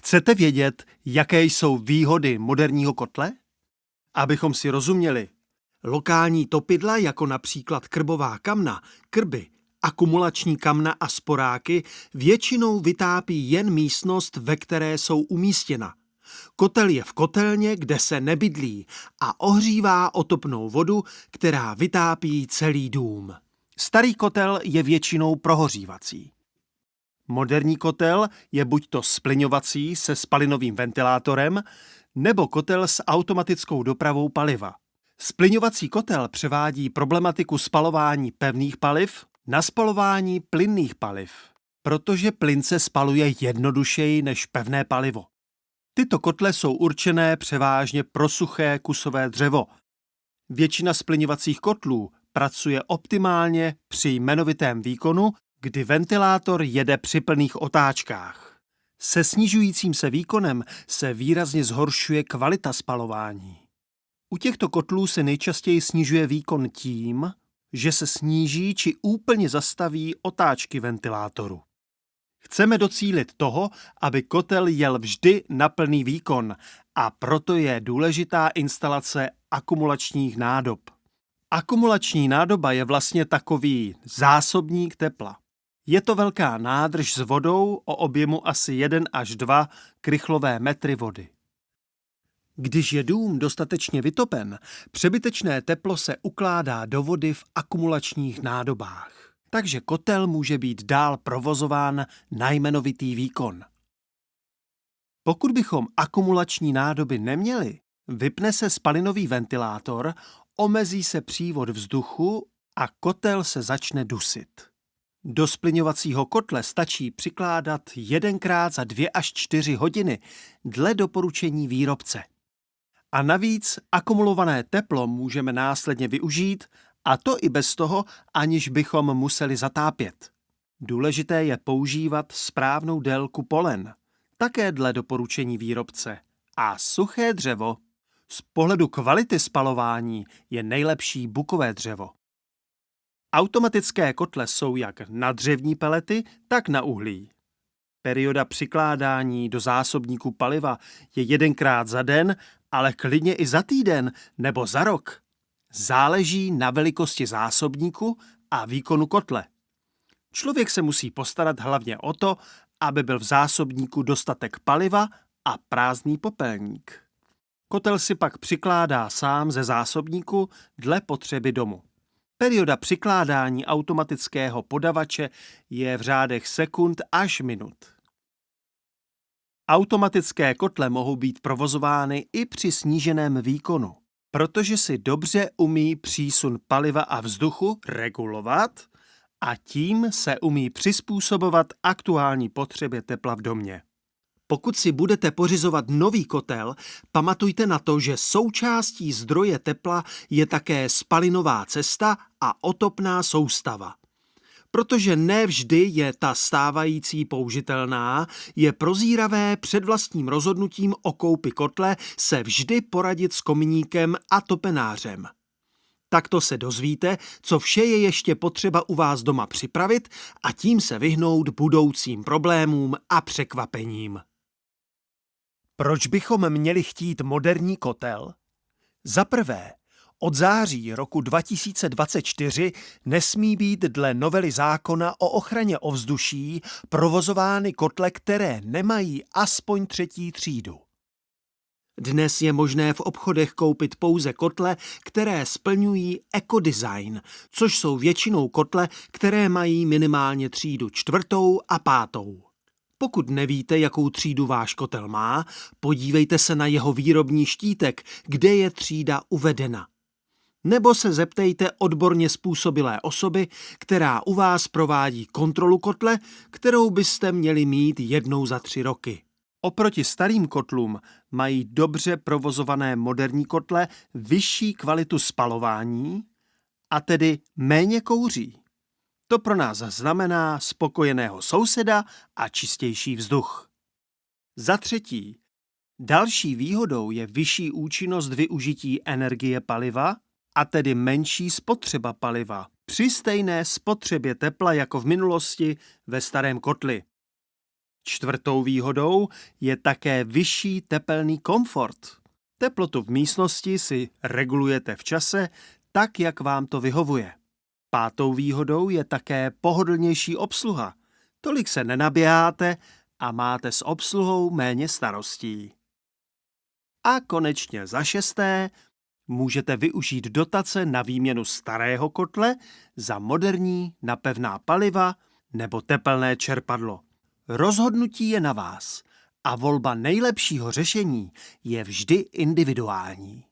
Chcete vědět, jaké jsou výhody moderního kotle? Abychom si rozuměli, lokální topidla, jako například krbová kamna, krby, akumulační kamna a sporáky, většinou vytápí jen místnost, ve které jsou umístěna. Kotel je v kotelně, kde se nebydlí a ohřívá otopnou vodu, která vytápí celý dům. Starý kotel je většinou prohořívací. Moderní kotel je buďto splyňovací se spalinovým ventilátorem, nebo kotel s automatickou dopravou paliva. Splyňovací kotel převádí problematiku spalování pevných paliv na spalování plynných paliv, protože plyn se spaluje jednodušeji než pevné palivo. Tyto kotle jsou určené převážně pro suché kusové dřevo. Většina splyňovacích kotlů pracuje optimálně při jmenovitém výkonu, kdy ventilátor jede při plných otáčkách. Se snižujícím se výkonem se výrazně zhoršuje kvalita spalování. U těchto kotlů se nejčastěji snižuje výkon tím, že se sníží či úplně zastaví otáčky ventilátoru. Chceme docílit toho, aby kotel jel vždy na plný výkon, a proto je důležitá instalace akumulačních nádob. Akumulační nádoba je vlastně takový zásobník tepla. Je to velká nádrž s vodou o objemu asi 1 až 2 krychlové metry vody. Když je dům dostatečně vytopen, přebytečné teplo se ukládá do vody v akumulačních nádobách. Takže kotel může být dál provozován na jmenovitý výkon. Pokud bychom akumulační nádoby neměli, vypne se spalinový ventilátor, omezí se přívod vzduchu a kotel se začne dusit. Do splyňovacího kotle stačí přikládat 1krát za 2 až 4 hodiny dle doporučení výrobce. A navíc akumulované teplo můžeme následně využít, a to i bez toho, aniž bychom museli zatápět. Důležité je používat správnou délku polen, také dle doporučení výrobce. A suché dřevo. Z pohledu kvality spalování je nejlepší bukové dřevo. Automatické kotle jsou jak na dřevní pelety, tak na uhlí. Perioda přikládání do zásobníku paliva je 1krát za den, ale klidně i za týden nebo za rok. Záleží na velikosti zásobníku a výkonu kotle. Člověk se musí postarat hlavně o to, aby byl v zásobníku dostatek paliva a prázdný popelník. Kotel si pak přikládá sám ze zásobníku dle potřeby domu. Perioda přikládání automatického podavače je v řádech sekund až minut. Automatické kotle mohou být provozovány i při sníženém výkonu, protože si dobře umí přísun paliva a vzduchu regulovat a tím se umí přizpůsobovat aktuální potřebě tepla v domě. Pokud si budete pořizovat nový kotel, pamatujte na to, že součástí zdroje tepla je také spalinová cesta a otopná soustava. Protože ne vždy je ta stávající použitelná, je prozíravé před vlastním rozhodnutím o koupi kotle se vždy poradit s kominíkem a topenářem. Takto se dozvíte, co vše je ještě potřeba u vás doma připravit a tím se vyhnout budoucím problémům a překvapením. Proč bychom měli chtít moderní kotel? Za prvé, od září roku 2024 nesmí být dle novely zákona o ochraně ovzduší provozovány kotle, které nemají aspoň 3. třídu. Dnes je možné v obchodech koupit pouze kotle, které splňují ekodesign, což jsou většinou kotle, které mají minimálně třídu 4. a 5. Pokud nevíte, jakou třídu váš kotel má, podívejte se na jeho výrobní štítek, kde je třída uvedena. Nebo se zeptejte odborně způsobilé osoby, která u vás provádí kontrolu kotle, kterou byste měli mít 1 za 3 roky. Oproti starým kotlům mají dobře provozované moderní kotle vyšší kvalitu spalování a tedy méně kouří. To pro nás znamená spokojeného souseda a čistější vzduch. Za třetí, další výhodou je vyšší účinnost využití energie paliva, a tedy menší spotřeba paliva při stejné spotřebě tepla jako v minulosti ve starém kotli. Čtvrtou výhodou je také vyšší tepelný komfort. Teplotu v místnosti si regulujete v čase tak, jak vám to vyhovuje. Pátou výhodou je také pohodlnější obsluha. Tolik se nenaběháte a máte s obsluhou méně starostí. A konečně za šesté, můžete využít dotace na výměnu starého kotle za moderní napevná paliva nebo tepelné čerpadlo. Rozhodnutí je na vás a volba nejlepšího řešení je vždy individuální.